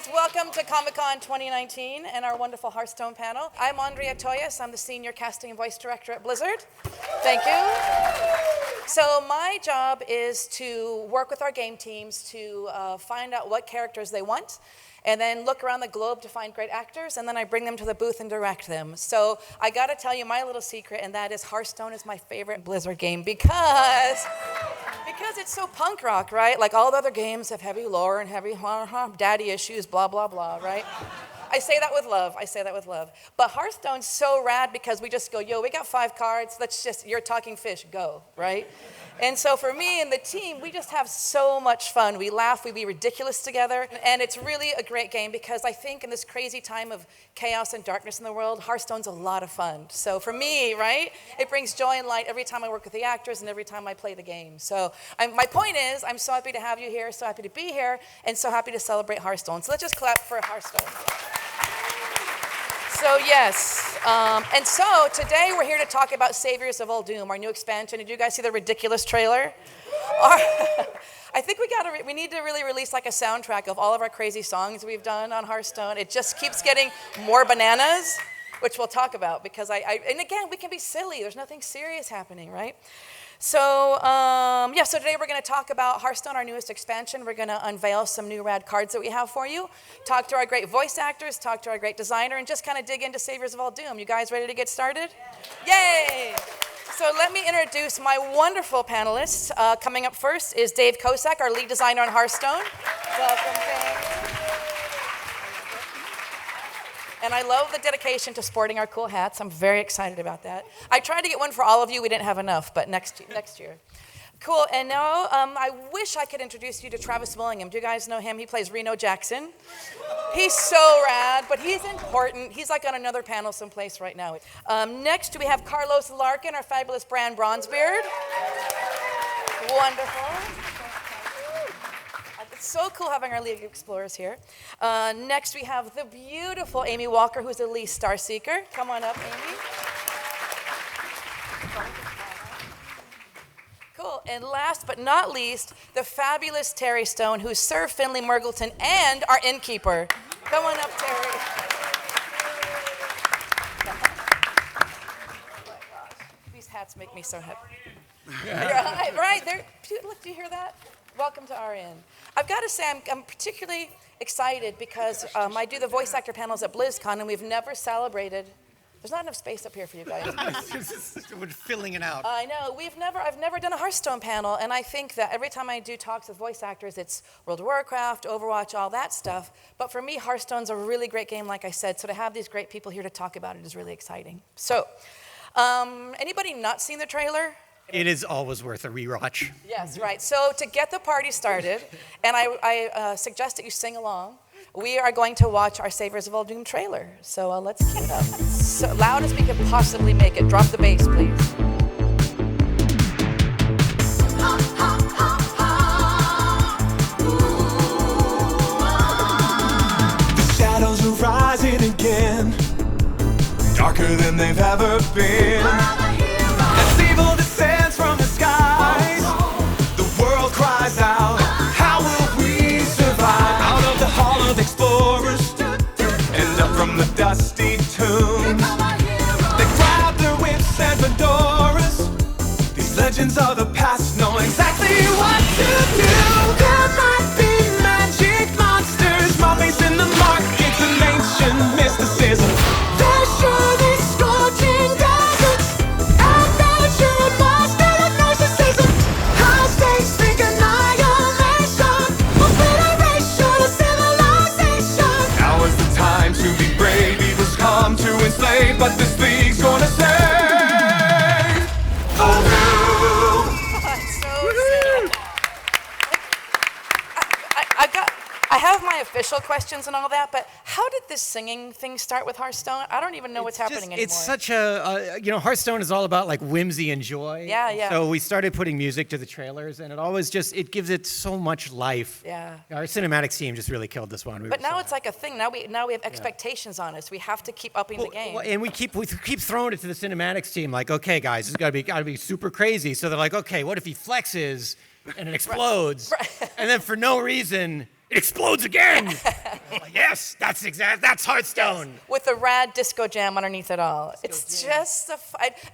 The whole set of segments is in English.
Yes, welcome to Comic-Con 2019 and our wonderful Hearthstone panel. I'm Andrea Toyas. I'm the Senior Casting and Voice Director at Blizzard. Thank you. So my job is to work with our game teams to find out what characters they want, and then look around the globe to find great actors, and then I bring them to the booth and direct them. So I gotta tell you my little secret, and that is Hearthstone is my favorite Blizzard game because it's so punk rock, right? Like all the other games have heavy lore and heavy daddy issues, blah, blah, blah, right? I say that with love. But Hearthstone's so rad because we just go, yo, we got 5 cards, you're talking fish, go, right? And so for me and the team, we just have so much fun. We laugh, we be ridiculous together, and it's really a great game because I think in this crazy time of chaos and darkness in the world, Hearthstone's a lot of fun. So for me, right, it brings joy and light every time I work with the actors and every time I play the game. So my point is, I'm so happy to have you here, so happy to be here, and so happy to celebrate Hearthstone. So let's just clap for Hearthstone. So yes, and so today we're here to talk about Saviors of Uldum, our new expansion. Did you guys see the ridiculous trailer? I think we need to really release like a soundtrack of all of our crazy songs we've done on Hearthstone. It just keeps getting more bananas, which we'll talk about because and again, we can be silly. There's nothing serious happening, right? So, so today we're going to talk about Hearthstone, our newest expansion. We're going to unveil some new rad cards that we have for you, talk to our great voice actors, talk to our great designer, and just kind of dig into Saviors of Uldum. You guys ready to get started? Yeah. Yay! So let me introduce my wonderful panelists. Coming up first is Dave Kosak, our lead designer on Hearthstone. Welcome, Dave. And I love the dedication to sporting our cool hats. I'm very excited about that. I tried to get one for all of you. We didn't have enough, but next year. Cool, and now I wish I could introduce you to Travis Willingham. Do you guys know him? He plays Reno Jackson. He's so rad, but he's important. He's like on another panel someplace right now. Next, we have Carlos Larkin, our fabulous Brann Bronzebeard. Wonderful. It's so cool having our League of Explorers here. Next, we have the beautiful Amy Walker, who's Elise Starseeker. Come on up, Amy. Cool. And last but not least, the fabulous Terrence Stone, who's Sir Finley Murglton and our innkeeper. Come on up, Terry. These hats make me so happy. Right there. Look, do you hear that? Welcome to RN. I've got to say, I'm particularly excited because I do the voice actor panels at BlizzCon, and we've never celebrated. There's not enough space up here for you guys. We're filling it out. I know. I've never done a Hearthstone panel, and I think that every time I do talks with voice actors, it's World of Warcraft, Overwatch, all that stuff. But for me, Hearthstone's a really great game, like I said. So to have these great people here to talk about it is really exciting. So, anybody not seen the trailer? It is always worth a rewatch. Yes, right. So to get the party started, and I suggest that you sing along, we are going to watch our Saviors of Uldum trailer. So let's cue it up. So loud as we can possibly make it. Drop the bass, please. The shadows are rising again, darker than they've ever been. As evil descends from the skies, the world cries out, how will we survive? Out of the hall of explorers, and up from the dusty tombs, they grab their whips and fedoras. These legends of the past know exactly what to do. There might be magic monsters, mummies in the markets, and ancient mysticism. There's surely scorching deserts, adventure, monster narcissism. High stakes think annihilation, obliteration of civilization. Now is the time to be brave. Evil's come to enslave, but this league's gonna save. Oh no! So sick. I have my official questions and all that, but how did this singing thing start with Hearthstone? I don't even know what's happening anymore. It's such a, Hearthstone is all about like whimsy and joy. Yeah. So we started putting music to the trailers, and it gives it so much life. Yeah. Our cinematics team just really killed this one. But now it's like a thing. Now we have expectations on us. We have to keep upping the game. And we keep throwing it to the cinematics team, like, okay, guys, it's gotta be super crazy. So they're like, okay, what if he flexes and it explodes, Right. and then for no reason It explodes again. Yes, that's Hearthstone. With the rad disco jam underneath it all. It's just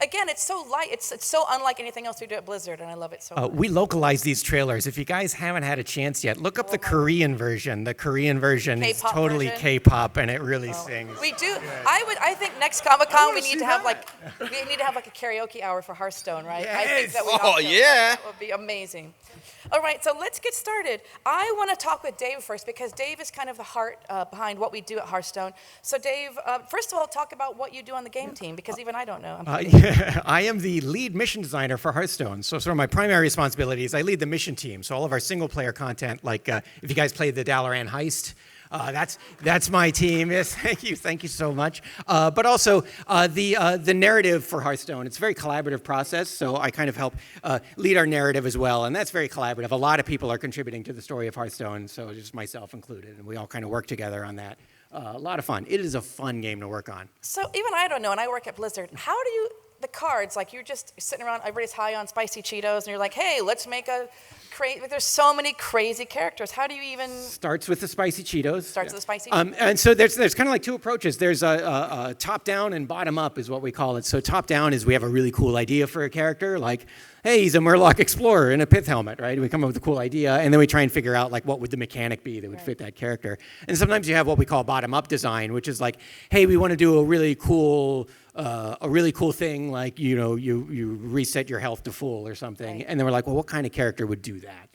again, it's so light. It's so unlike anything else we do at Blizzard, and I love it so much. We localize these trailers. If you guys haven't had a chance yet, look up the Korean version. The Korean version is K-pop totally version? K-pop, and it really sings. We do. I think next Comic-Con we need to have like a karaoke hour for Hearthstone, right? I think that we Oh, yeah. That would be amazing. All right, so let's get started. I want to talk with Dave first because Dave is kind of the heart behind what we do at Hearthstone. So Dave, first of all, talk about what you do on the game team because even I don't know. I am the lead mission designer for Hearthstone. So sort of my primary responsibility is I lead the mission team. So all of our single-player content, like if you guys played the Dalaran Heist, that's my team. Yes, thank you so much. But also the narrative for Hearthstone. It's a very collaborative process, so I kind of help lead our narrative as well, and that's very collaborative. A lot of people are contributing to the story of Hearthstone, so just myself included, and we all kind of work together on that. A lot of fun. It is a fun game to work on. So even I don't know, and I work at Blizzard. How do you the cards? Like you're just sitting around, everybody's high on spicy Cheetos, and you're like, hey, let's make a crazy. There's so many crazy characters. How do you even? Starts with the spicy Cheetos. Starts with the spicy. And so there's kind of like two approaches. There's a top down and bottom up is what we call it. So top down is we have a really cool idea for a character, like, hey, he's a Murloc explorer in a pith helmet, right? We come up with a cool idea, and then we try and figure out like what would the mechanic be that would fit that character. And sometimes you have what we call bottom up design, which is like, hey, we want to do a really cool thing, like you reset your health to full or something, Right. and then we're like, well, what kind of character would do that?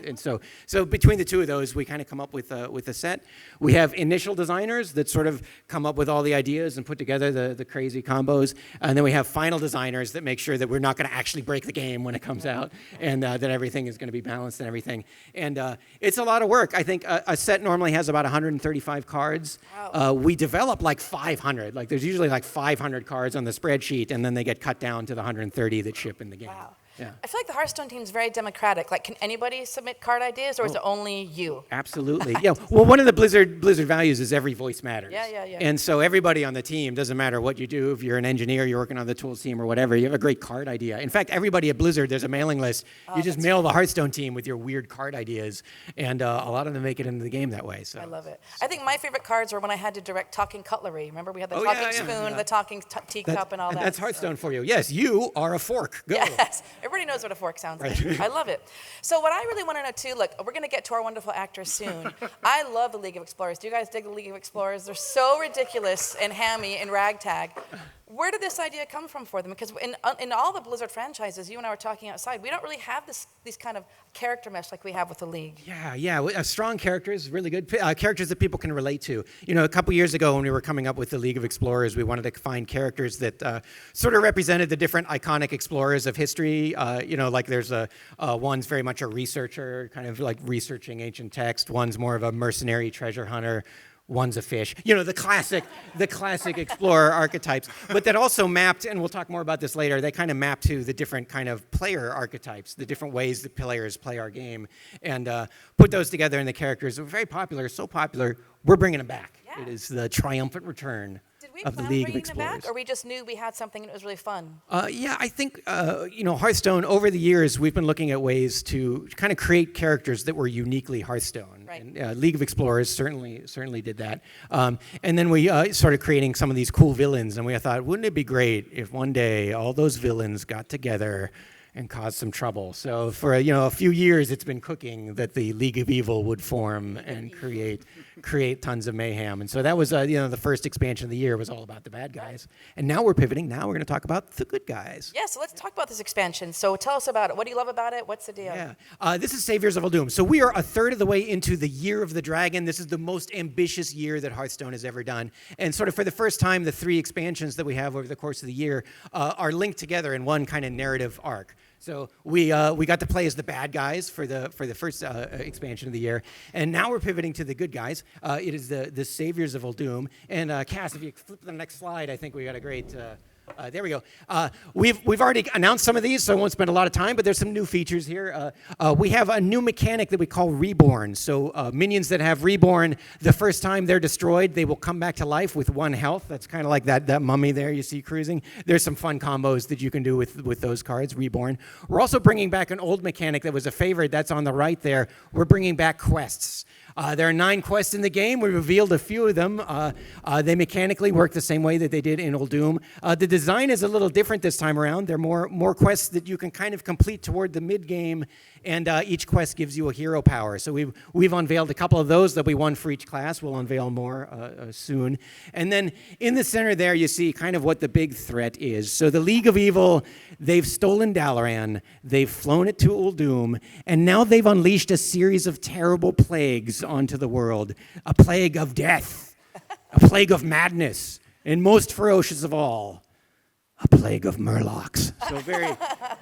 And so between the two of those, we kind of come up with a set. We have initial designers that sort of come up with all the ideas and put together the crazy combos, and then we have final designers that make sure that we're not going to actually break the game when it comes out, and that everything is going to be balanced and everything. And it's a lot of work. I think a set normally has about 135 cards. Wow. We develop like 500. Like there's usually like 500 cards on the spreadsheet, and then they get cut down to the 130 that ship in the game. Wow. Yeah. I feel like the Hearthstone team is very democratic. Like, can anybody submit card ideas, or is it only you? Absolutely. Yeah. Well, one of the Blizzard values is every voice matters. Yeah. And so everybody on the team, doesn't matter what you do, if you're an engineer, you're working on the tools team or whatever, you have a great card idea. In fact, everybody at Blizzard, there's a mailing list. You just mail the Hearthstone team with your weird card ideas, and a lot of them make it into the game that way. So I love it. I think my favorite cards were when I had to direct talking cutlery. Remember, we had the talking spoon, the talking teacup, and all that. That's Hearthstone for you. Yes, you are a fork. Go. Yes, everybody knows what a fork sounds like. I love it. So what I really want to know too, look, we're going to get to our wonderful actors soon. I love the League of Explorers. Do you guys dig the League of Explorers? They're so ridiculous and hammy and ragtag. Where did this idea come from for them? Because in all the Blizzard franchises, you and I were talking outside, we don't really have these kind of character mesh like we have with the League. Yeah. Strong characters, really good characters that people can relate to. A couple years ago when we were coming up with the League of Explorers, we wanted to find characters that sort of represented the different iconic explorers of history. Like there's one's very much a researcher, kind of like researching ancient text. One's more of a mercenary treasure hunter. One's a fish. The classic explorer archetypes. But that also mapped, and we'll talk more about this later, they kind of map to the different kind of player archetypes, the different ways that players play our game, and put those together in the characters. They're very popular, so popular, we're bringing them back. Yeah. It is the triumphant return of the Did we plan League of bringing them Explorers. back, or we just knew we had something and it was really fun? I think, Hearthstone, over the years, we've been looking at ways to kind of create characters that were uniquely Hearthstone. Right. And League of Explorers certainly did that. And then we started creating some of these cool villains, and we thought, wouldn't it be great if one day all those villains got together and caused some trouble? So for a few years, it's been cooking that the League of Evil would form and create tons of mayhem. And so that was the first expansion of the year was all about the bad guys. And now we're pivoting. Now we're going to talk about the good guys. Yeah, so let's talk about this expansion. So tell us about it. What do you love about it? What's the deal? Yeah. This is Saviors of Uldum. So we are a third of the way into the Year of the Dragon. This is the most ambitious year that Hearthstone has ever done. And sort of for the first time, the 3 expansions that we have over the course of the year are linked together in one kind of narrative arc. So we got to play as the bad guys for the first expansion of the year, and now we're pivoting to the good guys. It is the Saviors of Uldum. And Cass, if you flip to the next slide, I think we got a great There we go. We've already announced some of these, so I won't spend a lot of time, but there's some new features here. We have a new mechanic that we call Reborn. So minions that have Reborn, the first time they're destroyed, they will come back to life with 1 health. That's kind of like that mummy there you see cruising. There's some fun combos that you can do with those cards, Reborn. We're also bringing back an old mechanic that was a favorite. That's on the right there. We're bringing back quests. There are 9 quests in the game. We revealed a few of them. They mechanically work the same way that they did in Uldum. The design is a little different this time around. There are more quests that you can kind of complete toward the mid-game, and each quest gives you a hero power. So we've unveiled a couple of those. There'll be one for each class. We'll unveil more soon. And then in the center there, you see kind of what the big threat is. So the League of E.V.I.L, they've stolen Dalaran, they've flown it to Uldum, and now they've unleashed a series of terrible plagues onto the world. A plague of death, a plague of madness, and most ferocious of all, a plague of murlocs. So very,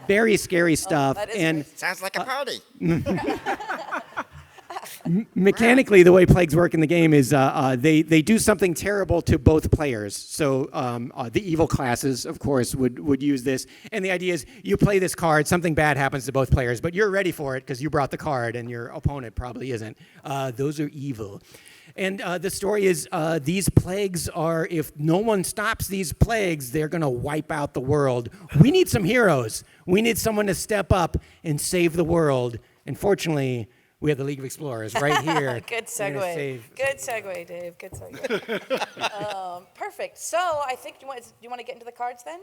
very scary stuff. And sounds like a party. Mechanically, the way plagues work in the game is they do something terrible to both players. So the evil classes, of course, would use this. And the idea is you play this card, something bad happens to both players, but you're ready for it because you brought the card and your opponent probably isn't. Those are evil. And the story is these plagues are, if no one stops these plagues, they're going to wipe out the world. We need some heroes. We need someone to step up and save the world. And fortunately, we have the League of Explorers right here. Good segue. Good segue, Dave. Good segue. Perfect. So I think do you want to get into the cards then?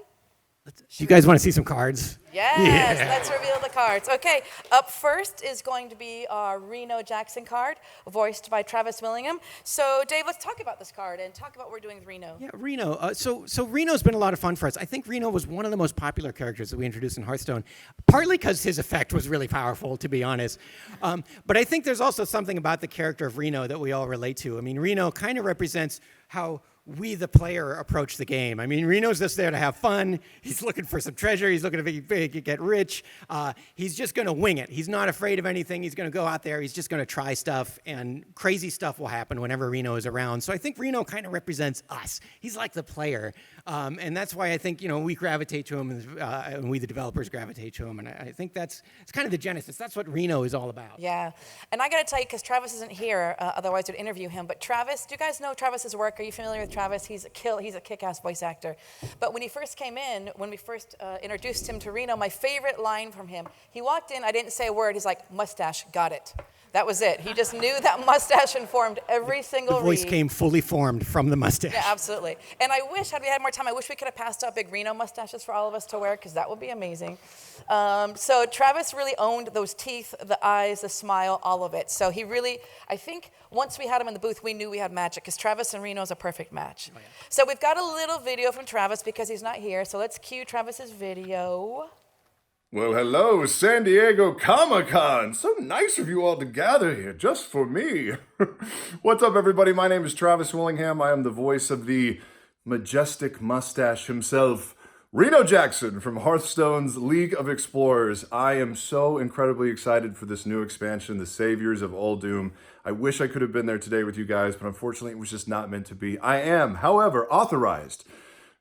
You guys want to see some cards? Yes, let's reveal the cards. Okay, up first is going to be our Reno Jackson card, voiced by Travis Willingham. So, Dave, let's talk about this card and talk about what we're doing with Reno. Yeah, Reno. So Reno's been a lot of fun for us. I think Reno was one of the most popular characters that we introduced in Hearthstone, partly because his effect was really powerful, to be honest. But I think there's also something about the character of Reno that we all relate to. I mean, Reno kind of represents how we, the player, approach the game. I mean, Reno's just there to have fun. He's looking for some treasure. He's looking to get rich. He's just going to wing it. He's not afraid of anything. He's going to go out there. He's just going to try stuff, and crazy stuff will happen whenever Reno is around. So I think Reno kind of represents us. He's like the player, and that's why I think we gravitate to him, and we, the developers, gravitate to him. And I think it's kind of the genesis. That's what Reno is all about. Yeah, and I got to tell you, because Travis isn't here, otherwise I'd interview him. But Travis, do you guys know Travis's work? Are you familiar with Travis? He's a kick-ass voice actor. But when he first came in, when we first introduced him to Reno, my favorite line from him, he walked in, I didn't say a word, he's like, mustache, got it. That was it. He just knew that mustache informed every single read. The voice came fully formed from the mustache. Yeah, absolutely. And I wish, had we had more time, I wish we could have passed out big Reno mustaches for all of us to wear, because that would be amazing. So Travis really owned those teeth, the eyes, the smile, all of it. So he really, I think, once we had him in the booth, we knew we had magic, because Travis and Reno is a perfect match. Oh, yeah. So we've got a little video from Travis, because he's not here. So let's cue Travis's video. Well, hello, San Diego Comic-Con. So nice of you all to gather here just for me. What's up, everybody? My name is Travis Willingham. I am the voice of the majestic mustache himself, Reno Jackson from Hearthstone's League of Explorers. I am so incredibly excited for this new expansion, the Saviors of Uldum. I wish I could have been there today with you guys, but unfortunately it was just not meant to be. I am, however, authorized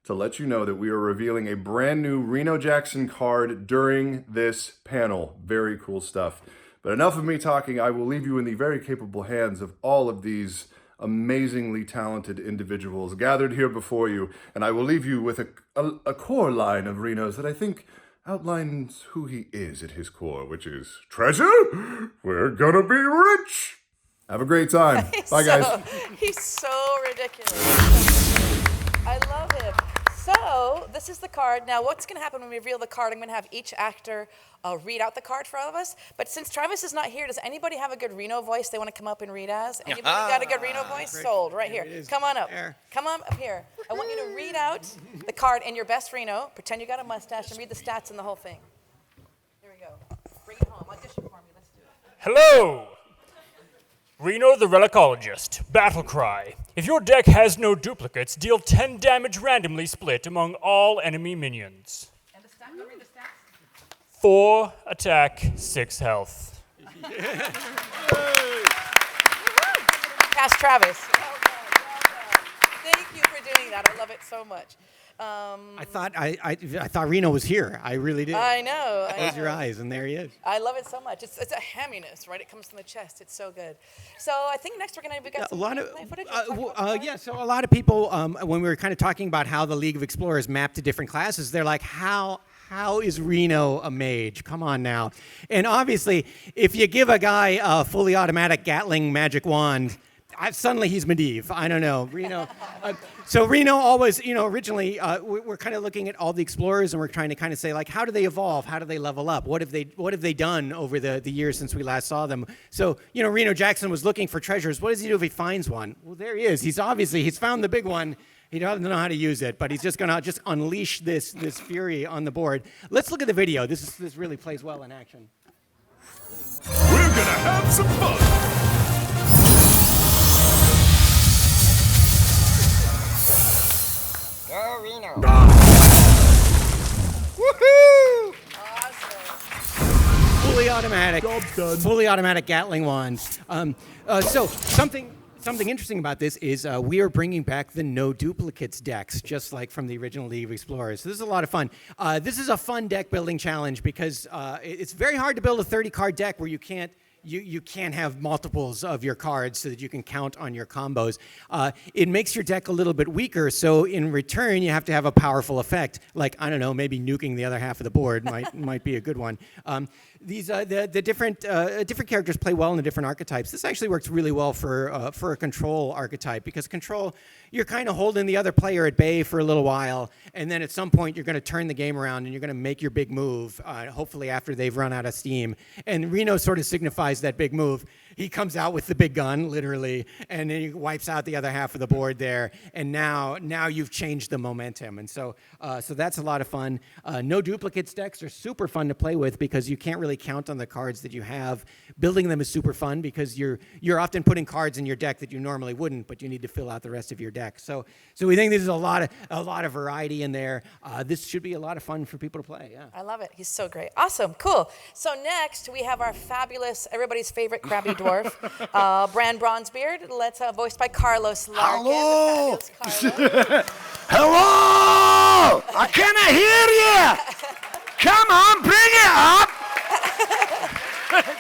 to let you know that we are revealing a brand new Reno Jackson card during this panel. Very cool stuff. But enough of me talking. I will leave you in the very capable hands of all of these amazingly talented individuals gathered here before you. And I will leave you with a core line of Reno's that I think outlines who he is at his core, which is, treasure? We're gonna be rich! Have a great time. Bye, guys. He's so ridiculous. I love him. So this is the card. Now, what's going to happen when we reveal the card? I'm going to have each actor read out the card for all of us. But since Travis is not here, does anybody have a good Reno voice they want to come up and read as? Anybody got a good Reno voice? Great. Sold. Right here. Come on up. There. Come on up here. I want you to read out the card in your best Reno. Pretend you got a mustache and read the stats and the whole thing. Here we go. Bring it home. Audition for me. Let's do it. Hello! Reno the Relicologist. Battle Cry. If your deck has no duplicates, deal 10 damage randomly split among all enemy minions. And the stat, go read the stats. 4 attack, 6 health. Cast Travis. Well done. Thank you for doing that. I love it so much. I thought Reno was here. I really did. I know. Close your eyes, and there he is. I love it so much. It's a hamminess, right? It comes from the chest. It's so good. So I think next we got some gameplay footage. So a lot of people, when we were kind of talking about how the League of Explorers mapped to different classes, they're like, how is Reno a mage? Come on now. And obviously, if you give a guy a fully automatic Gatling magic wand, suddenly he's Medivh. I don't know. Reno. So Reno always, originally, we're kind of looking at all the explorers, and we're trying to kind of say, like, how do they evolve? How do they level up? What have they done over the years since we last saw them? So, Reno Jackson was looking for treasures. What does he do if he finds one? Well, there he is. He's found the big one. He doesn't know how to use it, but he's just going to unleash this fury on the board. Let's look at the video. This really plays well in action. We're gonna have some fun. Go Reno. Woohoo! Fully automatic Gatling wand. So something interesting about this is we are bringing back the no duplicates decks, just like from the original League of Explorers. So this is a lot of fun. This is a fun deck building challenge because it's very hard to build a 30-card deck where you can't have multiples of your cards so that you can count on your combos. It makes your deck a little bit weaker, so in return you have to have a powerful effect, like, I don't know, maybe nuking the other half of the board might be a good one. The different characters play well in the different archetypes. This actually works really well for a control archetype, because control, you're kind of holding the other player at bay for a little while, and then at some point you're going to turn the game around and you're going to make your big move, hopefully after they've run out of steam. And Reno sort of signifies that big move. He comes out with the big gun, literally, and then he wipes out the other half of the board there, and now you've changed the momentum. And so that's a lot of fun. No duplicates decks are super fun to play with because you can't really count on the cards that you have. Building them is super fun because you're often putting cards in your deck that you normally wouldn't, but you need to fill out the rest of your deck. So we think there's a lot of variety in there. This should be a lot of fun for people to play. Yeah. I love it. He's so great. Awesome. Cool. So next we have our fabulous, everybody's favorite crabby dwarf, Brann Bronzebeard. Voiced by Carlos Larkin. Hello. The fabulous Carlos. Hello! I cannot hear you! Come on, bring it up!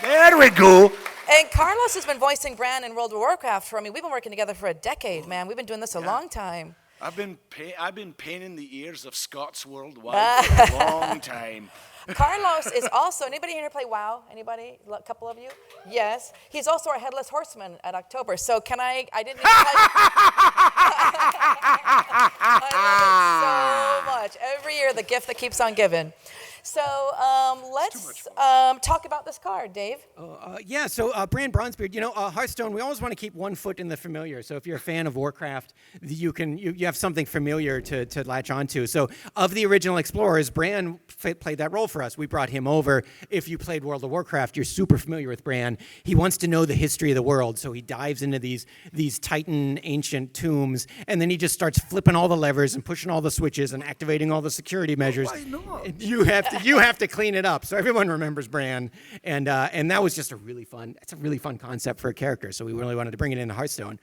There we go. And Carlos has been voicing Brann in World of Warcraft we've been working together for a decade, man. We've been doing this a long time. I've been paining the ears of Scots worldwide for a long time. Carlos is also, anybody here play WoW? Anybody? A couple of you? Yes. He's also our Headless Horseman at October. So I didn't even tell you. I love it so much. Every year, the gift that keeps on giving. So let's talk about this card, Dave. So Brann Bronzebeard, Hearthstone, we always want to keep one foot in the familiar. So if you're a fan of Warcraft, you have something familiar to latch onto. So of the original explorers, Brann played that role for us. We brought him over. If you played World of Warcraft, you're super familiar with Brann. He wants to know the history of the world, so he dives into these Titan ancient tombs, and then he just starts flipping all the levers and pushing all the switches and activating all the security measures. Why not? You have to clean it up. So everyone remembers Brann, and that was just a really fun concept for a character. So we really wanted to bring it into Hearthstone.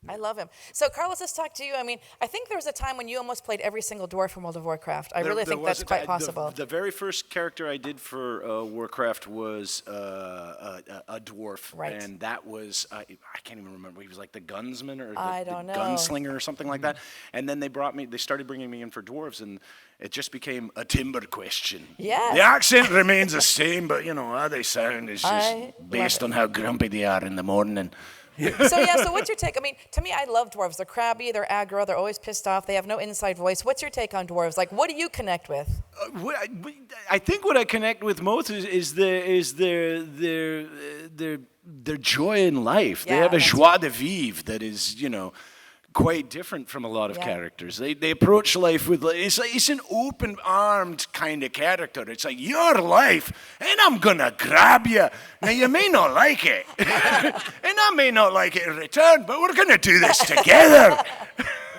I love him. So, Carlos, let's talk to you. I mean, I think there was a time when you almost played every single dwarf from World of Warcraft. I really think that's quite possible. The very first character I did for Warcraft was a dwarf. Right. And that was, I can't even remember, he was like the gunsman or the know. gunslinger or something like that. And then they started bringing me in for dwarves, and it just became a timber question. Yeah. The accent remains the same, but, how they sound is just based on how grumpy they are in the morning. So what's your take? I mean, to me, I love dwarves. They're crabby, they're aggro, they're always pissed off, they have no inside voice. What's your take on dwarves? Like, what do you connect with? I think what I connect with most is their joy in life. Yeah, they have a joie de vivre that is, quite different from a lot of characters. They approach life with, it's an open-armed kind of character. It's like, your life, and I'm gonna grab you. Now, you may not like it, and I may not like it in return, but we're gonna do this together.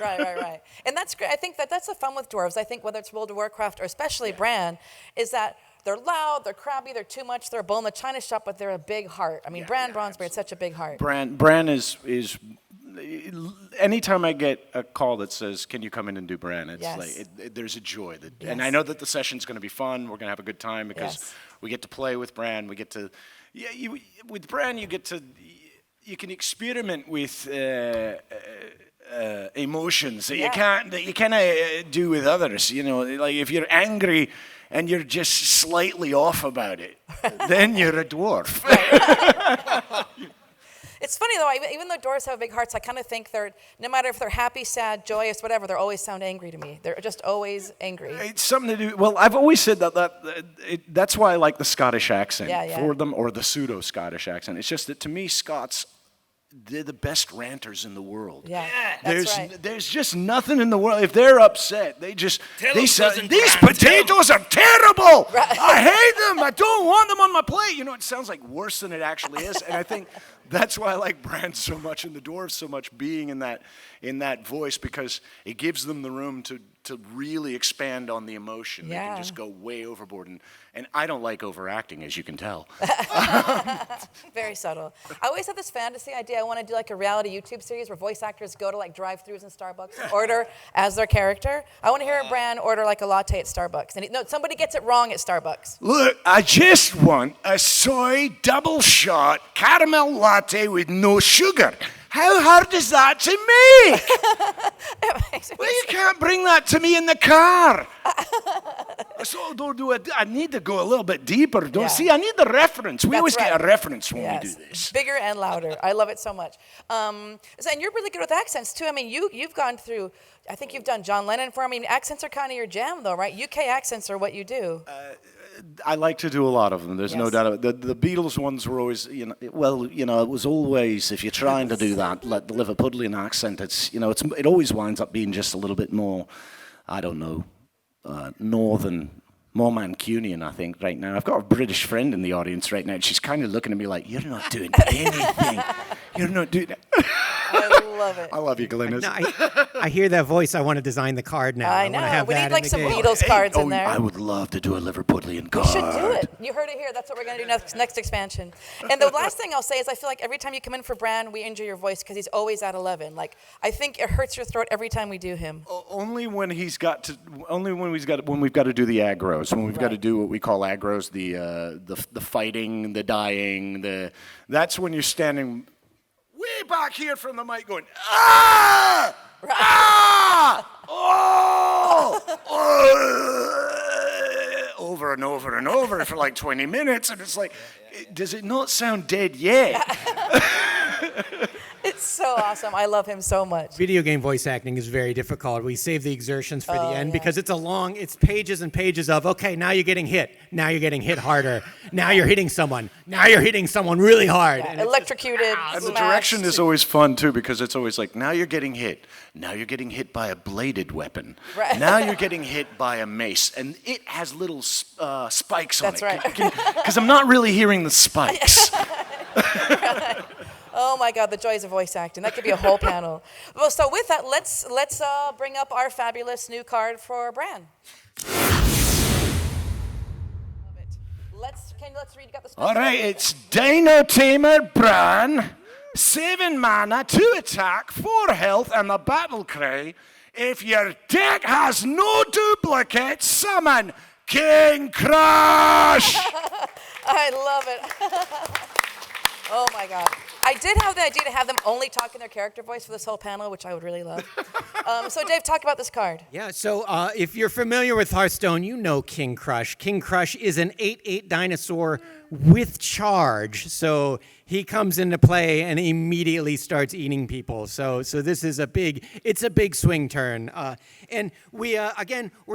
Right. And that's great. I think that's the fun with dwarves. I think whether it's World of Warcraft or especially Brann, is that they're loud, they're crabby, they're too much, they're a bull in the china shop, but they're a big heart. I mean, Brann Bronzebeard is such a big heart. Brann is anytime I get a call that says, "Can you come in and do Brann?" It's Yes. like there's a joy that, Yes. and I know that the session's going to be fun. We're going to have a good time because Yes. we get to play with Brann. We get to, with Brann, you can experiment with emotions that you can't do with others. You know, like if you're angry and you're just slightly off about it, then you're a dwarf. It's funny though, even though dwarves have big hearts, I kind of think no matter if they're happy, sad, joyous, whatever, they always sound angry to me. They're just always angry. It's something to do. Well, I've always said that's why I like the Scottish accent for them, or the pseudo-Scottish accent. It's just that to me, Scots, they're the best ranters in the world. Yeah, that's right. There's just nothing in the world. If they're upset, they say, these potatoes are terrible. Right. I hate them. I don't want them on my plate. You know, it sounds like worse than it actually is. And I think that's why I like Brann so much and the dwarves so much, being in that voice, because it gives them the room to really expand on the emotion. Yeah. They can just go way overboard. And I don't like overacting, as you can tell. Very subtle. I always had this fantasy idea. I want to do like a reality YouTube series where voice actors go to like drive-thrus in Starbucks and order as their character. I want to hear Brann order like a latte at Starbucks. And somebody gets it wrong at Starbucks. Look, I just want a soy double shot caramel latte with no sugar. How hard is that to make? Well, you can't bring that to me in the car. So I need to go a little bit deeper. See, I need the reference. We always get a reference when we do this. Bigger and louder. I love it so much. And you're really good with accents too. I mean, you've gone through, I think you've done John Lennon for. I mean, accents are kind of your jam though, right? UK accents are what you do. I like to do a lot of them. There's no doubt about it. The Beatles ones were always, it was always, if you're trying to do that, like the Liverpudlian accent, it always winds up being just a little bit more, I don't know, northern, more Mancunian, I think, right now. I've got a British friend in the audience right now, and she's kind of looking at me like, you're not doing anything. You're not doing it. I love it. I love you, Glynis. No, I hear that voice. I want to design the card now. I know. Want to have We that need like in the some game. Beatles cards in there. I would love to do a Liverpudlian card. We should do it. You heard it here. That's what we're going to do next expansion. And the last thing I'll say is I feel like every time you come in for Brann, we injure your voice because he's always at 11. Like, I think it hurts your throat every time we do him. Only when we've got to do the aggros, when we've got to do what we call aggros, the fighting, the dying, that's when you're standing way back here from the mic going, ah! Right. Ah! Oh! Oh! Over and over and over for like 20 minutes, and it's like, does it not sound dead yet? It's so awesome. I love him so much. Video game voice acting is very difficult. We save the exertions for the end because it's pages and pages of, okay, now you're getting hit. Now you're getting hit harder. Now you're hitting someone. Now you're hitting someone really hard. Yeah, electrocuted, and the direction is always fun, too, because it's always like, now you're getting hit. Now you're getting hit by a bladed weapon. Right. Now you're getting hit by a mace. And it has little spikes on it. That's right. Because I'm not really hearing the spikes. Right. Oh my God, the joys of voice acting. That could be a whole panel. Well, so with that, let's bring up our fabulous new card for Brann. Love it. Let's read. You got the All right, it's Dino Tamer Brann. 7 mana, 2 attack, 4 health, and the battle cry. If your deck has no duplicates, summon King Crush. I love it. Oh my God. I did have the idea to have them only talk in their character voice for this whole panel, which I would really love. So Dave, talk about this card. Yeah, so if you're familiar with Hearthstone, you know King Crush. King Crush is an 8/8 dinosaur with charge. So he comes into play and immediately starts eating people. So this is a big swing turn. And we're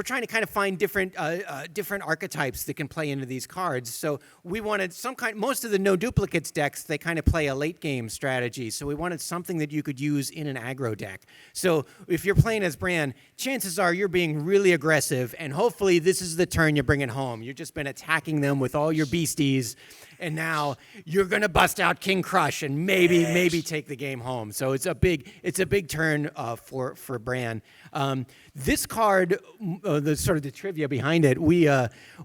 trying to kind of find different archetypes that can play into these cards. So we wanted most of the no duplicates decks, they kind of play a late game strategy. So we wanted something that you could use in an aggro deck. So if you're playing as Brann, chances are you're being really aggressive, and hopefully this is the turn you bring it home. You've just been attacking them with all your beasties, and now you're gonna bust out King Crush and maybe take the game home. So it's a big turn for Brann. This card, the sort of the trivia behind it, we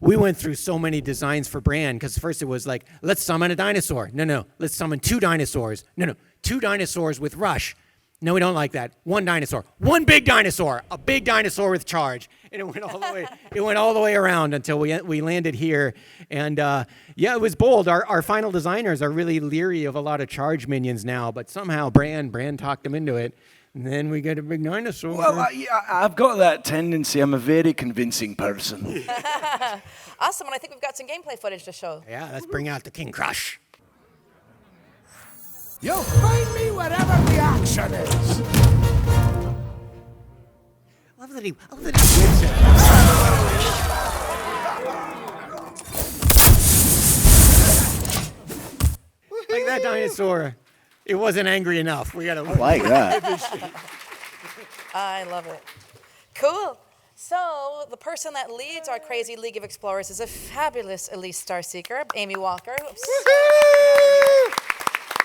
went through so many designs for Brann, because first it was like, let's summon a dinosaur. No, let's summon 2 dinosaurs. No, 2 dinosaurs with rush. No, we don't like that. One dinosaur. One big dinosaur. A big dinosaur with charge. And it went all the way. It went all the way around until we landed here. And yeah, it was bold. Our final designers are really leery of a lot of charge minions now, but somehow Brann talked them into it. And then we get a big dinosaur. Well, I've got that tendency. I'm a very convincing person. Awesome, and I think we've got some gameplay footage to show. Yeah, let's bring out the King Crush. You'll find me wherever the action is. I love that he whips it. Like that dinosaur. It wasn't angry enough. We gotta Like that. I love it. Cool. So the person that leads our crazy League of Explorers is a fabulous Elise Starseeker, Amy Walker.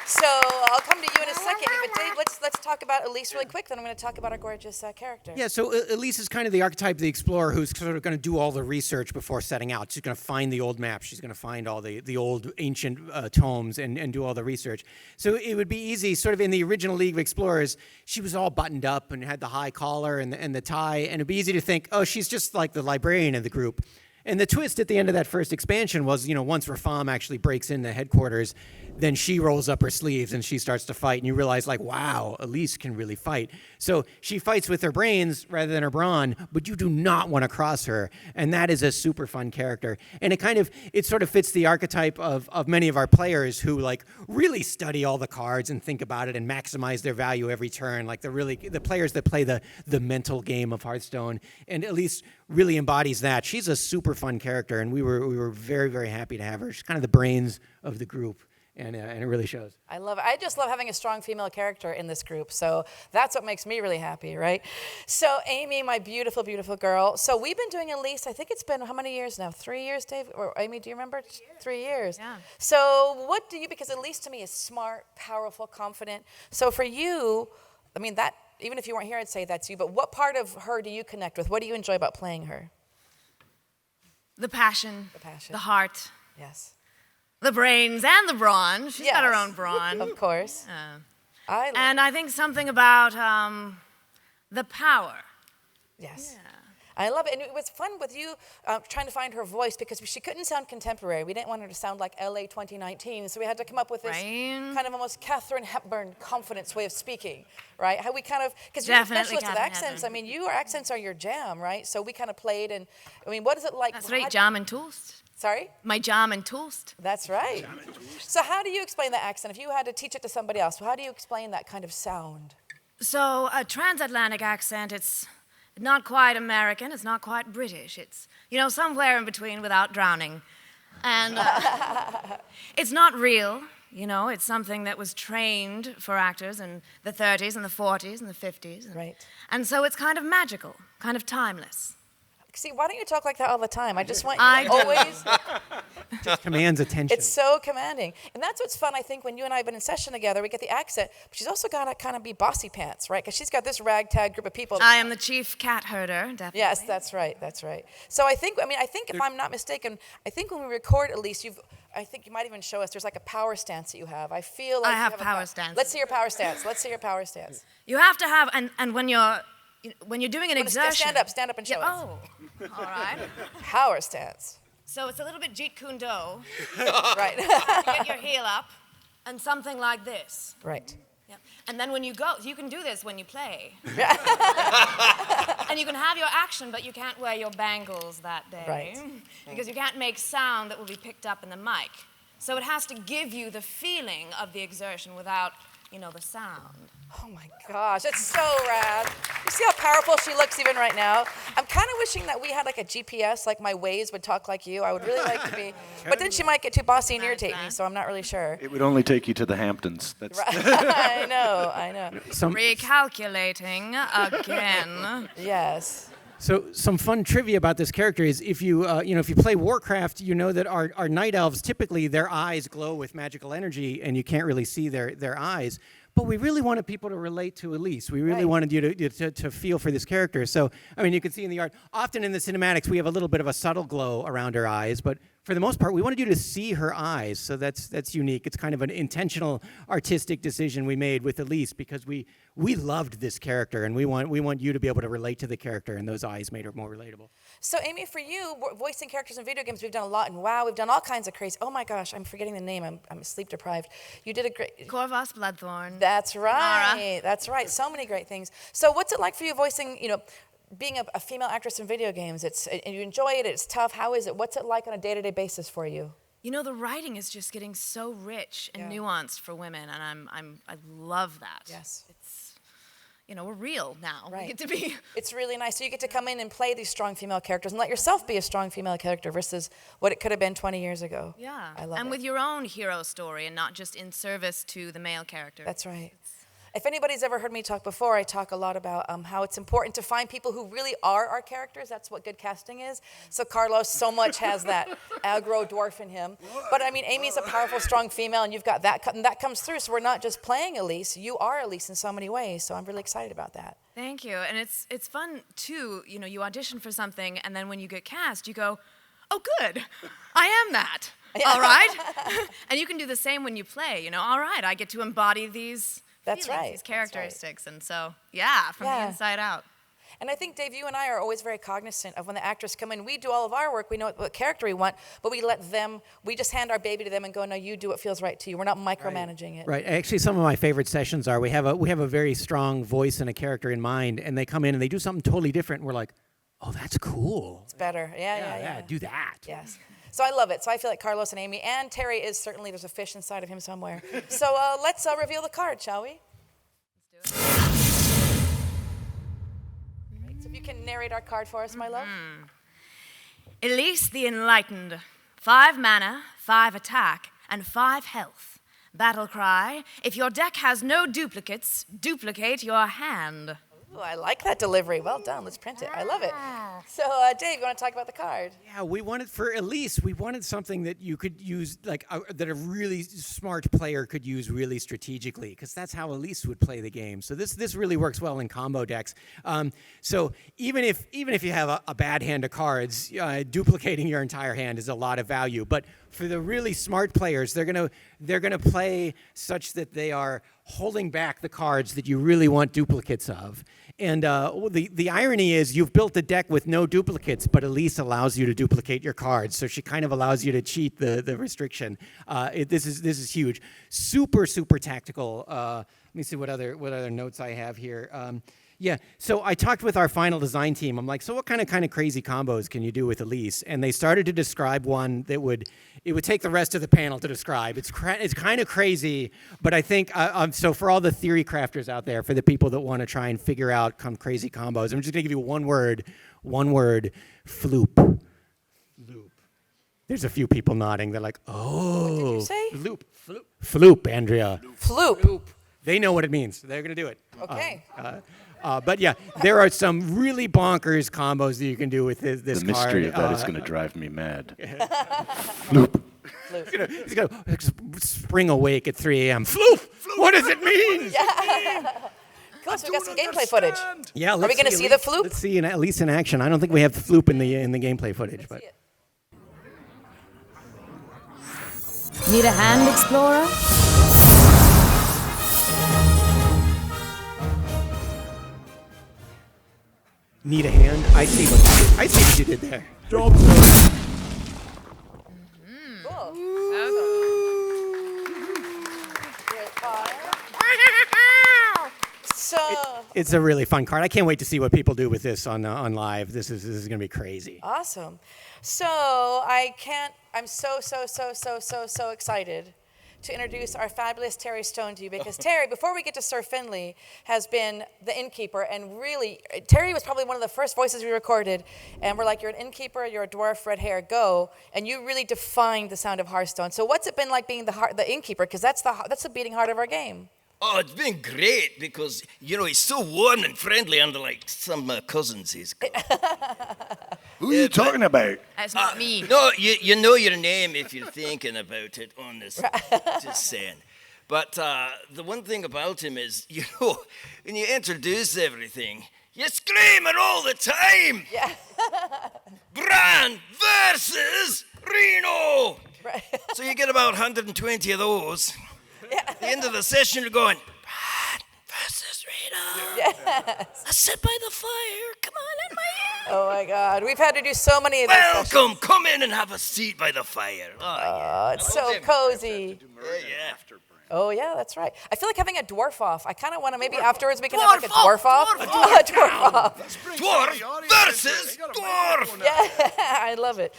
So I'll come to you in a second, but Dave, let's talk about Elise really quick, then I'm going to talk about our gorgeous character. Yeah, so Elise is kind of the archetype of the explorer who's sort of going to do all the research before setting out. She's going to find the old maps. She's going to find all the old ancient tomes and do all the research. So it would be easy, sort of in the original League of Explorers, she was all buttoned up and had the high collar and the tie, and it'd be easy to think, oh, she's just like the librarian of the group. And the twist at the end of that first expansion was, once Rafam actually breaks into headquarters, then she rolls up her sleeves and she starts to fight, and you realize, like, wow, Elise can really fight. So she fights with her brains rather than her brawn, but you do not want to cross her, and that is a super fun character. And it sort of fits the archetype of many of our players who, like, really study all the cards and think about it and maximize their value every turn, like the players that play the mental game of Hearthstone. And Elise really embodies that. She's a super fun character, and we were very, very happy to have her. She's kind of the brains of the group. And it really shows. I love it. I just love having a strong female character in this group. So that's what makes me really happy, right? So Amy, my beautiful, beautiful girl. So we've been doing Elise, I think it's been how many years now? 3 years, Dave? Or Amy, do you remember? 3 years. Yeah. So because Elise to me is smart, powerful, confident. So for you, I mean, that, even if you weren't here, I'd say that's you. But what part of her do you connect with? What do you enjoy about playing her? The passion. The passion. The heart. Yes. The brains and the brawn. She's got her Yes. own brawn. Of course. Uh, and I think something about the power. Yes. Yeah. I love it. And it was fun with you trying to find her voice because she couldn't sound contemporary. We didn't want her to sound like LA 2019. So we had to come up with this kind of almost Katharine Hepburn confidence way of speaking, right? How we because you're a specialist with accents. Hepburn. I mean, your accents are your jam, right? So we kind of played. And I mean, what is it like? That's right, jam and toast. Sorry? My jam and toast. That's right. So how do you explain the accent? If you had to teach it to somebody else, how do you explain that kind of sound? So a transatlantic accent, it's not quite American, it's not quite British. It's, somewhere in between without drowning. And it's not real, it's something that was trained for actors in the 30s and the 40s and the 50s. Right. And so it's kind of magical, kind of timeless. See, why don't you talk like that all the time? I just want you to always... Just commands attention. It's so commanding. And that's what's fun, I think, when you and I have been in session together, we get the accent, but she's also got to kind of be bossy pants, right? Because she's got this ragtag group of people. I am the chief cat herder, definitely. Yes, that's right. So I think if I'm not mistaken, I think when we record, Elise, I think you might even show us, there's like a power stance that you have. I feel like I have power stance. Let's see your power stance. You have to have, and when you're doing an exertion... Stand up and show us. Oh, all right. Power stance. So it's a little bit Jeet Kune Do. Right. You get your heel up, and something like this. Right. Yep. And then when you go, you can do this when you play. And you can have your action, but you can't wear your bangles that day. Right. Because you can't make sound that will be picked up in the mic. So it has to give you the feeling of the exertion without, the sound. Oh my gosh, it's so rad. You see how powerful she looks even right now? I'm kind of wishing that we had like a GPS, like my Waze would talk like you. I would really like to be, but then she might get too bossy and irritate me, so I'm not really sure. It would only take you to the Hamptons. That's I know. Recalculating again. Yes. So some fun trivia about this character is if you play Warcraft, you know that our night elves, typically their eyes glow with magical energy and you can't really see their eyes. But we really wanted people to relate to Elise. We really wanted you to feel for this character. So, I mean, you can see in the art, often in the cinematics, we have a little bit of a subtle glow around her eyes, but for the most part, we wanted you to see her eyes, so that's unique. It's kind of an intentional artistic decision we made with Elise because we loved this character, and we want you to be able to relate to the character, and those eyes made her more relatable. So, Amy, for you, voicing characters in video games, we've done a lot in WoW. We've done all kinds of crazy. Oh my gosh, I'm forgetting the name. I'm sleep deprived. You did a great. Corvus Bloodthorn. That's right. Nara. That's right. So many great things. So, what's it like for you voicing? Being a female actress in video games, and you enjoy it, it's tough. How is it? What's it like on a day-to-day basis for you? The writing is just getting so rich and nuanced for women, and I love that. Yes. It's, we're real now. Right. We get to be. It's really nice. So you get to come in and play these strong female characters and let yourself be a strong female character versus what it could have been 20 years ago. Yeah. I love it. And with your own hero story and not just in service to the male character. That's right. If anybody's ever heard me talk before, I talk a lot about how it's important to find people who really are our characters. That's what good casting is. So Carlos so much has that aggro dwarf in him. But I mean, Amy's a powerful, strong female, and you've got that, and that comes through. So we're not just playing Elise. You are Elise in so many ways. So I'm really excited about that. Thank you. And it's fun, too. You audition for something, and then when you get cast, you go, oh, good. I am that. All right? And you can do the same when you play. All right, I get to embody these... That's right. These characteristics, right. And so, from the inside out. And I think, Dave, you and I are always very cognizant of when the actors come in. We do all of our work. We know what character we want, but we just hand our baby to them and go, no, you do what feels right to you. We're not micromanaging it. Right. Actually, some of my favorite sessions are we have a very strong voice and a character in mind, and they come in and they do something totally different, and we're like, oh, that's cool. It's better. Yeah. Do that. Yes. So I love it. So I feel like Carlos and Amy and Terry is certainly, there's a fish inside of him somewhere. So let's reveal the card, shall we? Let's do it. Right, so if you can narrate our card for us, my love. Elise the Enlightened. 5 mana, 5 attack, and 5 health. Battle cry. If your deck has no duplicates, duplicate your hand. Ooh, I like that delivery. Well done. Let's print it. I love it. So, Dave, you want to talk about the card? Yeah, we wanted for Elise, we wanted something that you could use, that a really smart player could use really strategically, because that's how Elise would play the game. So this really works well in combo decks. So even if you have a bad hand of cards, duplicating your entire hand is a lot of value. But for the really smart players, they're gonna play such that they are holding back the cards that you really want duplicates of. And the irony is you've built a deck with no duplicates, but Elise allows you to duplicate your cards. So she kind of allows you to cheat the restriction. This is huge. Super tactical. Let me see what other notes I have here. Yeah, so I talked with our final design team. I'm like, so what kind of crazy combos can you do with Elise? And they started to describe one that would take the rest of the panel to describe. It's kind of crazy, but I think, so for all the theory crafters out there, for the people that want to try and figure out crazy combos, I'm just going to give you one word, floop. Loop. There's a few people nodding. They're like, oh. What did you say? Loop. Floop, Andrea. Floop. They know what it means. They're going to do it. Okay. But yeah, there are some really bonkers combos that you can do with this card. The mystery of that is going to drive me mad. Floop. He's going to spring awake at 3 a.m. Floop! What does it mean? Yeah. Cool, so we got some gameplay footage. Yeah, Are we going to see the floop? Let's see Elise in action. I don't think we have the floop in the gameplay footage. But Need a hand, Explorer? Need a hand? I see what you did there. Cool. So It's a really fun card. I can't wait to see what people do with this on live. This is going to be crazy. awesome. So I'm so excited to introduce our fabulous Terry Stone to you, because Terry, before we get to Sir Finley, has been the innkeeper, and really, Terry was probably one of the first voices we recorded, and we're like, you're an innkeeper, you're a dwarf, red hair, go, and you really defined the sound of Hearthstone. So what's it been like being the innkeeper, because that's the beating heart of our game? Oh, it's been great because, he's so warm and friendly, unlike some cousins he's got. Who are you talking about? That's not me. No, you know your name if you're thinking about it, honestly. Just saying. But the one thing about him is, when you introduce everything, you scream it all the time. Yeah. Brann versus Reno! Right. So you get about 120 of those. At the end of the session, you're going, Brann versus Reno. Yes. I sit by the fire. Come on in my ear. Oh my God, we've had to do so many of these Welcome. sessions. Come in and have a seat by the fire. Oh, yeah. It's so cozy. Yeah. Oh yeah, that's right. I feel like having a dwarf off. I kind of want to maybe afterwards we can have like a Dwarf dwarf off. off, A dwarf off. Dwarf versus dwarf. Yeah, I love it.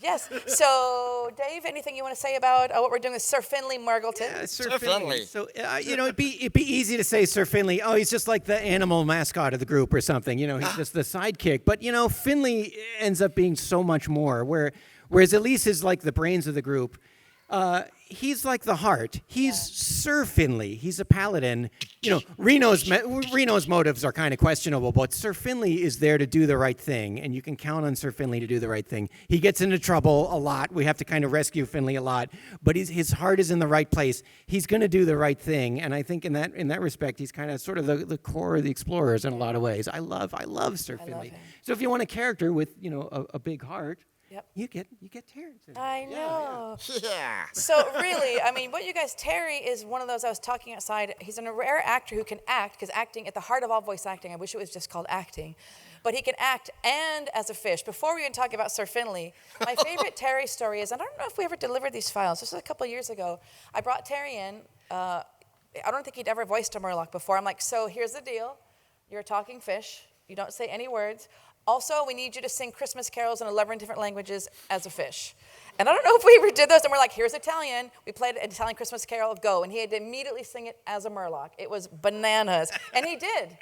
Yes. So, Dave, anything you want to say about what we're doing with Sir Finley Murglton? Sir Finley. So, it'd be easy to say Sir Finley, oh, he's just like the animal mascot of the group or something. He's just the sidekick. But, Finley ends up being so much more, whereas Elise is like the brains of the group. He's like the heart. He's Sir Finley. He's a paladin. Reno's motives are kind of questionable, but Sir Finley is there to do the right thing, and you can count on Sir Finley to do the right thing. He gets into trouble a lot. We have to kind of rescue Finley a lot, but his heart is in the right place. He's going to do the right thing, and I think in that respect, he's kind of sort of the core of the explorers in a lot of ways. I love Sir Finley. him. So if you want a character with a big heart. Yep. You get Terrence. I know. Yeah. So really, what you guys, Terry is one of those I was talking outside. He's a rare actor who can act, because acting, at the heart of all voice acting, I wish it was just called acting, but he can act and as a fish. Before we even talk about Sir Finley, my favorite Terry story is, and I don't know if we ever delivered these files, this was a couple years ago, I brought Terry in, I don't think he'd ever voiced a Murloc before. I'm like, so here's the deal, you're a talking fish, you don't say any words. Also, we need you to sing Christmas carols in 11 different languages as a fish. And I don't know if we ever did those, and we're like, here's Italian. We played an Italian Christmas carol, go. And he had to immediately sing it as a Murloc. It was bananas. And he did.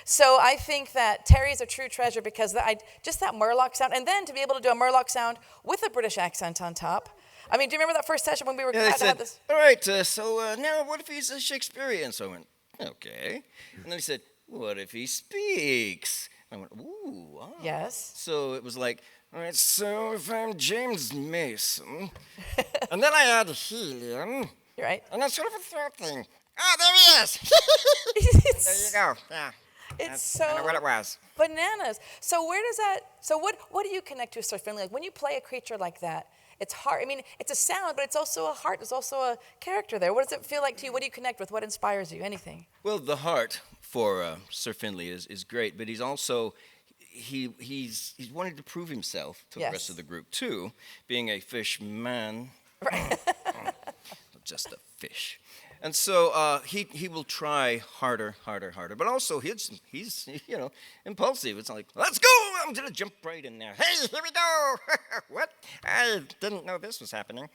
So I think that Terry's a true treasure because just that Murloc sound, and then to be able to do a Murloc sound with a British accent on top. Do you remember that first session when we were Yeah, had to have this? all right, so now what if he's a Shakespearean? So I went, okay. And then he said, what if he speaks? I went, ooh, wow. Yes. So it was like, all right, so if I'm James Mason, and then I add helium, You're right. and then sort of a third thing. Oh, there he is. There you go. Yeah. It's That's kinda so what it was. bananas. So where does that? So what do you connect to, Sir Finley? Like when you play a creature like that, it's hard. It's a sound, but it's also a heart. There's also a character there. What does it feel like to you? What do you connect with? What inspires you? Anything? Well, the heart for Sir Finley is great, but he's also he's wanting to prove himself to the rest of the group too, being a fish man, Right. not just a fish. And so he will try harder, but also he's impulsive. It's like, let's go! I'm gonna jump right in there. Hey, here we go! What? I didn't know this was happening.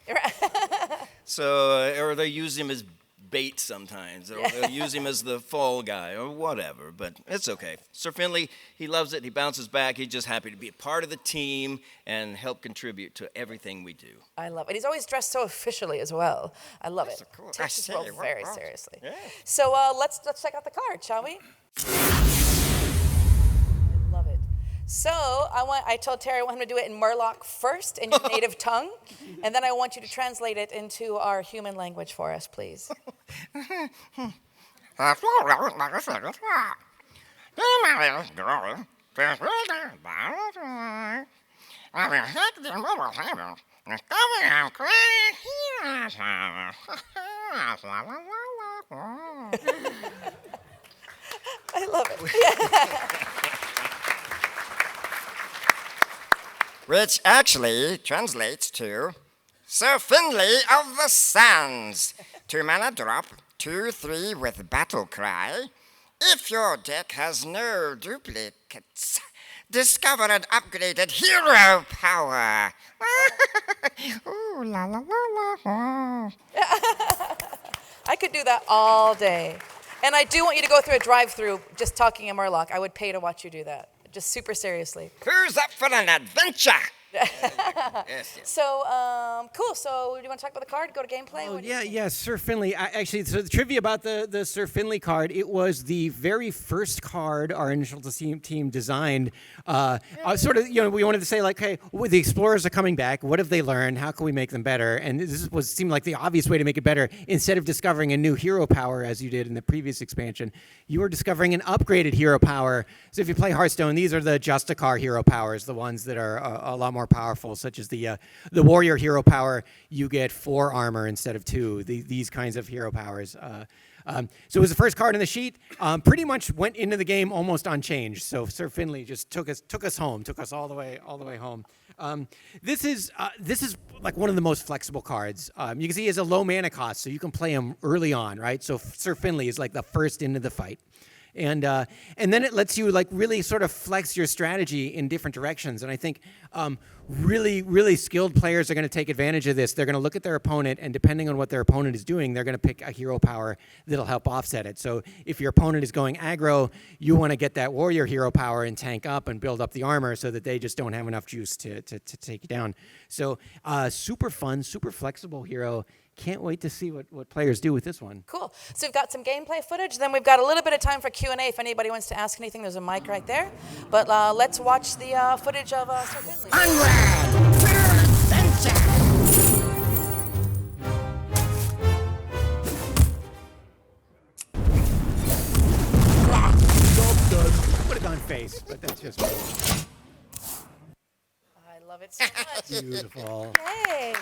So, or they use him as bait sometimes, or they'll use him as the fall guy, or whatever. But it's okay. Sir Finley, he loves it. He bounces back. He's just happy to be a part of the team and help contribute to everything we do. I love it. He's always dressed so officially as well. I love it. so cool. Takes his I role say, very wow. seriously. Yeah. So let's check out the card, shall we? I love it. So I told Terry I want him to do it in Murloc first, in your native tongue, and then I want you to translate it into our human language for us, please. I love it. Which actually translates to Sir Finley of the Sands. 2 mana drop, 2/3 with battle cry. If your deck has no duplicates, discover an upgraded hero power. Ooh, la la la la. I could do that all day. And I do want you to go through a drive-through just talking in Murloc. I would pay to watch you do that. Just super seriously. Who's up for an adventure? Yes. So, cool. So, do you want to talk about the card? Go to gameplay? Oh, What do you think? yeah, Sir Finley. Actually, so the trivia about the Sir Finley card, it was the very first card our initial team designed. Sort of, we wanted to say, like, hey, the explorers are coming back. What have they learned? How can we make them better? And this seemed like the obvious way to make it better. Instead of discovering a new hero power, as you did in the previous expansion, you were discovering an upgraded hero power. So if you play Hearthstone, these are the Justicar hero powers, the ones that are a lot more more powerful, such as the warrior hero power. You get 4 armor instead of 2. These kinds of hero powers. So it was the first card in the sheet. Pretty much went into the game almost unchanged. So Sir Finley just took us home, took us all the way home. This is like one of the most flexible cards. You can see he has a low mana cost, so you can play him early on, right? So Sir Finley is like the first into the fight. And then it lets you like really sort of flex your strategy in different directions. And I think really, really skilled players are going to take advantage of this. They're going to look at their opponent, and depending on what their opponent is doing, they're going to pick a hero power that'll help offset it. So if your opponent is going aggro, you want to get that warrior hero power and tank up and build up the armor so that they just don't have enough juice to take you down. So super fun, super flexible hero. Can't wait to see what players do with this one. Cool. So we've got some gameplay footage. Then we've got a little bit of time for Q&A if anybody wants to ask anything. There's a mic right there. But let's watch the footage of Sir Finley. Onward to adventure! Would have gone face, but that's just me. I love it so much. Beautiful. Hey.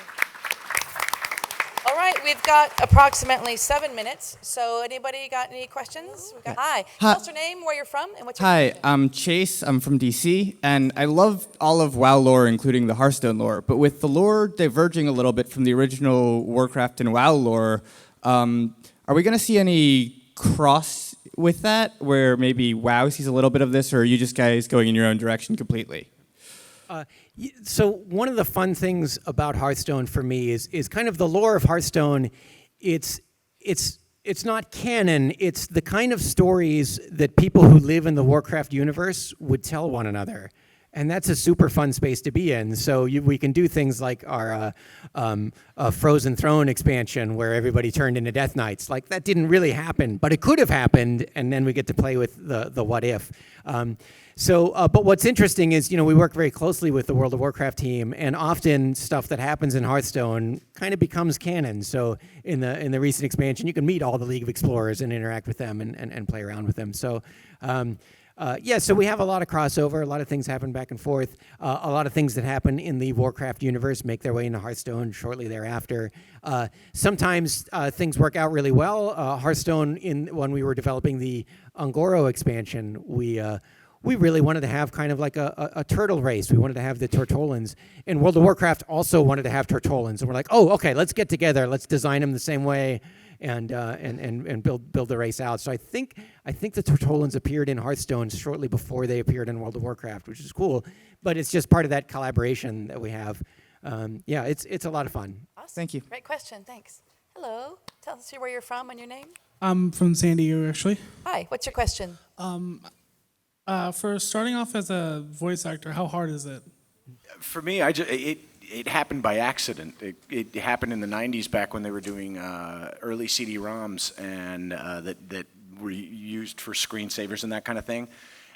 All right, we've got approximately 7 minutes. So anybody got any questions? Hi. Tell us your name, where you're from, and what's your Hi, question. I'm Chase. I'm from DC, and I love all of WoW lore, including the Hearthstone lore. But with the lore diverging a little bit from the original Warcraft and WoW lore, are we going to see any cross with that, where maybe WoW sees a little bit of this, or are you just guys going in your own direction completely? So one of the fun things about Hearthstone for me is kind of the lore of Hearthstone. It's not canon. It's the kind of stories that people who live in the Warcraft universe would tell one another. And that's a super fun space to be in. So we can do things like our Frozen Throne expansion where everybody turned into Death Knights. Like, that didn't really happen, but it could have happened, and then we get to play with the what if. But what's interesting is, we work very closely with the World of Warcraft team, and often stuff that happens in Hearthstone kind of becomes canon. So in the recent expansion, you can meet all the League of Explorers and interact with them and play around with them. So so we have a lot of crossover. A lot of things happen back and forth. A lot of things that happen in the Warcraft universe make their way into Hearthstone shortly thereafter. Sometimes things work out really well. Hearthstone, when we were developing the Ungoro expansion, we really wanted to have kind of like a turtle race. We wanted to have the Tortolans. And World of Warcraft also wanted to have Tortolans. And we're like, oh, okay, let's get together. Let's design them the same way and build the race out. So I think the Tortolans appeared in Hearthstone shortly before they appeared in World of Warcraft, which is cool. But it's just part of that collaboration that we have. It's a lot of fun. Awesome. Thank you. Great question. Thanks. Hello. Tell us where you're from and your name. I'm from San Diego, actually. Hi. What's your question? For starting off as a voice actor, how hard is it? For me, it happened by accident. It happened in the 90s back when they were doing early CD-ROMs and that were used for screensavers and that kind of thing.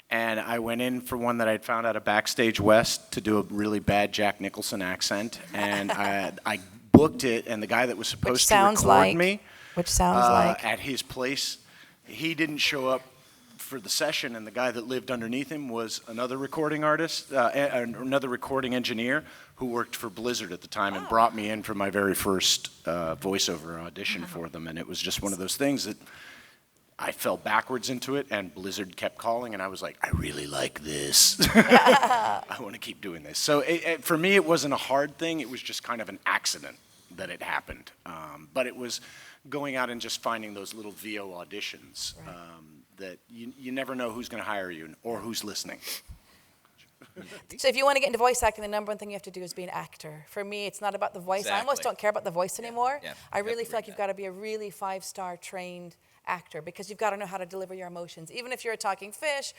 And I went in for one that I'd found out of Backstage West to do a really bad Jack Nicholson accent. And I booked it, and the guy that was supposed to record me at his place, he didn't show up for the session, and the guy that lived underneath him was another recording artist, another recording engineer who worked for Blizzard at the time and brought me in for my very first voiceover audition for them. And it was just one of those things that I fell backwards into it, and Blizzard kept calling, and I was like, I really like this. I want to keep doing this. So for me, it wasn't a hard thing. It was just kind of an accident that it happened. But it was going out and just finding those little VO auditions. Right. That you never know who's going to hire you or who's listening. So if you want to get into voice acting, the number one thing you have to do is be an actor. For me, it's not about the voice. Exactly. I almost don't care about the voice anymore. Yeah. I really feel like you've got to be a really 5-star trained actor because you've got to know how to deliver your emotions. Even if you're a talking fish,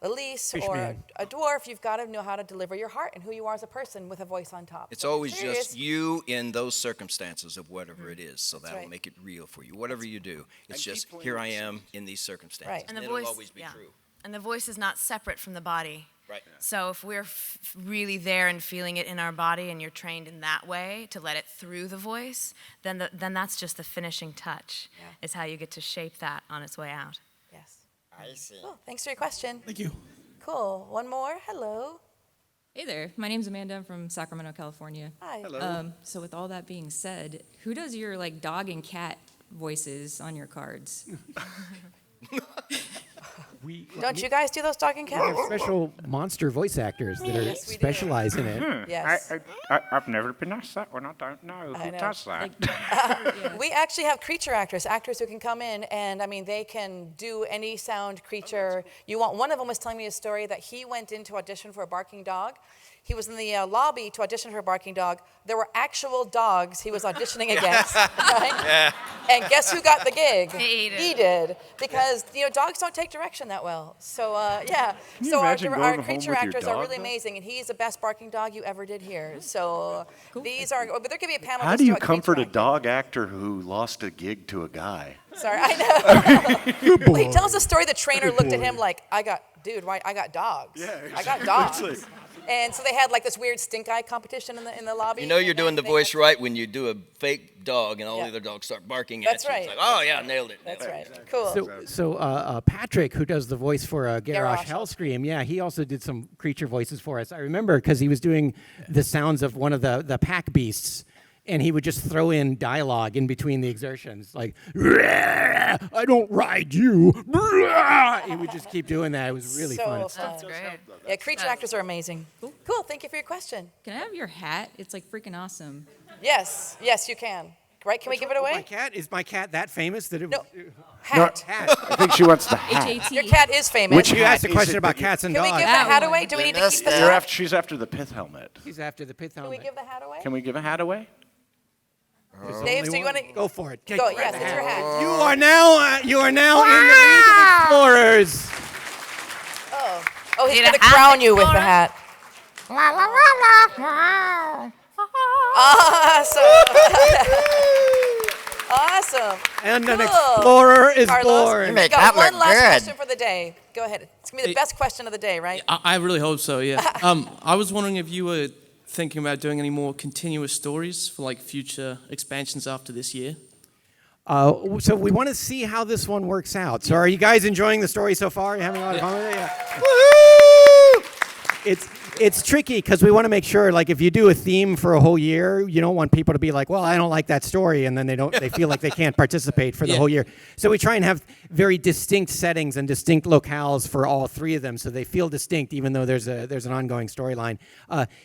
Elise fish or a dwarf, you've got to know how to deliver your heart and who you are as a person with a voice on top. It's always just you in those circumstances of whatever it is, so that'll make it real for you. Whatever you do, it's just here I am in these circumstances. Right. And the it'll voice, always be true. And the voice is not separate from the body. Right. So if we're really there and feeling it in our body, and you're trained in that way to let it through the voice, then that's just the finishing touch. Yeah. Is how you get to shape that on its way out. Yes. I see. Cool. Thanks for your question. Thank you. Cool. One more. Hello. Hey there, my name's Amanda. I'm from Sacramento, California. Hi. Hello. So with all that being said, who does your like dog and cat voices on your cards? Don't you guys do those dog and We have cat? special monster voice actors that are Yes, we do. specialize in it. Yes. I've never been asked that one. I don't know I who know. does that. We actually have creature actors who can come in and, I mean, they can do any sound creature you want. One of them was telling me a story that he went in to audition for a barking dog. He was in the lobby to audition for a barking dog. There were actual dogs he was auditioning against, right? Yeah. And guess who got the gig? He did. He did, because dogs don't take direction that well. So yeah. you So imagine our going home creature with your actors are dog, really though? amazing, and he's the best barking dog you ever did hear. So these are. But there could be a panel. How just do you about comfort a creature dog actor who lost a gig to a guy? acting. Sorry, I know. Well, he tells a story. The trainer looked at him like, I got dogs. Yeah, I got dogs. And so they had like this weird stink eye competition in the lobby. You know you're and doing the they voice had- right when you do a fake dog and all Yeah. the other dogs start barking That's at you. right. It's like, oh yeah, nailed it. That's right. Cool. So Patrick, who does the voice for Garrosh Garrosh. Hellscream, yeah, he also did some creature voices for us. I remember because he was doing the sounds of one of the pack beasts, and he would just throw in dialogue in between the exertions, like, I don't ride you. He would just keep doing that. It was really So fun. fun. Great. Yeah, creature actors are amazing. Cool. Thank you for your question. Can I have your hat? It's like freaking awesome. Yes, you can. Right? Can we give it away? Is my cat that famous that it No. was? Hat. I think she wants the hat. H-A-T. Your cat is famous. Which You hat asked a is question it about that you- cats and Can we dogs. give the That hat one. away? Do we need to missed keep the it. hat? She's after the pith helmet. He's after the pith Can helmet. we give the hat away? Can we give a hat away? Dave, so you want to Go for it. go? Yes, it's your hat. You are now in the League of Explorers. Oh, he's Need a going to hat, crown you with the Explorer? hat. La la la la. Awesome. And an Cool. explorer is Carlos, born. You make got that one look last good. question for the day. Go ahead. It's going to be the best question of the day, right? I really hope so, yeah. I was wondering if you were thinking about doing any more continuous stories for like future expansions after this year. So we want to see how this one works out. So are you guys enjoying the story so far? Are you having a lot of fun with it? Yeah. Woo! It's tricky because we want to make sure, like, if you do a theme for a whole year, you don't want people to be like, well, I don't like that story, and then they feel like they can't participate for the whole year. So we try and have very distinct settings and distinct locales for all three of them, so they feel distinct, even though there's an ongoing storyline.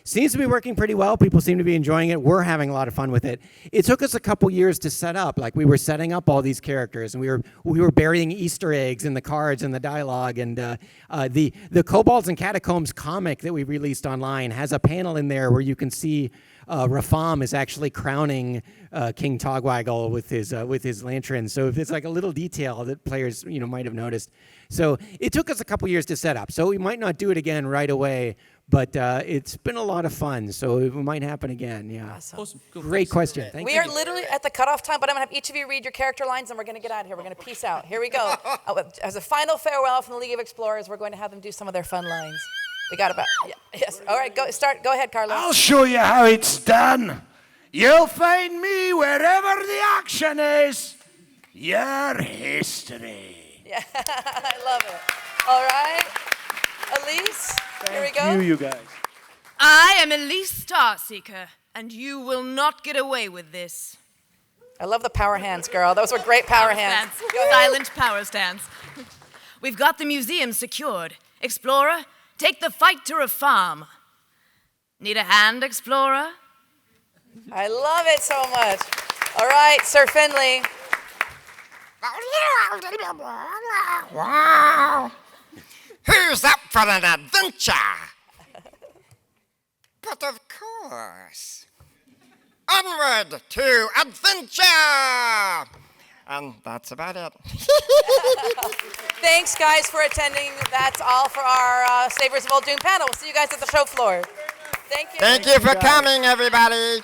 Seems to be working pretty well. People seem to be enjoying it. We're having a lot of fun with it. It took us a couple years to set up. Like, we were setting up all these characters, and we were burying Easter eggs in the cards and the dialogue. And the Kobolds and Catacombs comic that we released online has a panel in there where you can see Rafam is actually crowning King Togwaggle with his lantern. So it's like a little detail that players might have noticed. So it took us a couple years to set up. So we might not do it again right away, but it's been a lot of fun. So it might happen again. Yeah. Awesome. Cool. Great question. Thank We you. are literally at the cutoff time, but I'm going to have each of you read your character lines, and we're going to get out of here. We're going to peace out. Here we go. As a final farewell from the League of Explorers, we're going to have them do some of their fun lines. We got about, yes. All right, go ahead, Carlos. I'll show you how it's done. You'll find me wherever the action is. Your history. Yeah, I love it. All right, Elise, here we go. You guys. I am Elise Starseeker, and you will not get away with this. I love the power hands, girl. Those were great power hands. Stance. Silent power stance. We've got the museum secured. Explorer, take the fight to a farm. Need a hand, Explorer? I love it so much. All right, Sir Finley. Wow. Who's up for an adventure? But of course. Onward to adventure! And that's about it. Thanks, guys, for attending. That's all for our Saviors of Uldum panel. We'll see you guys at the show floor. Thank you. Thank you for coming, everybody.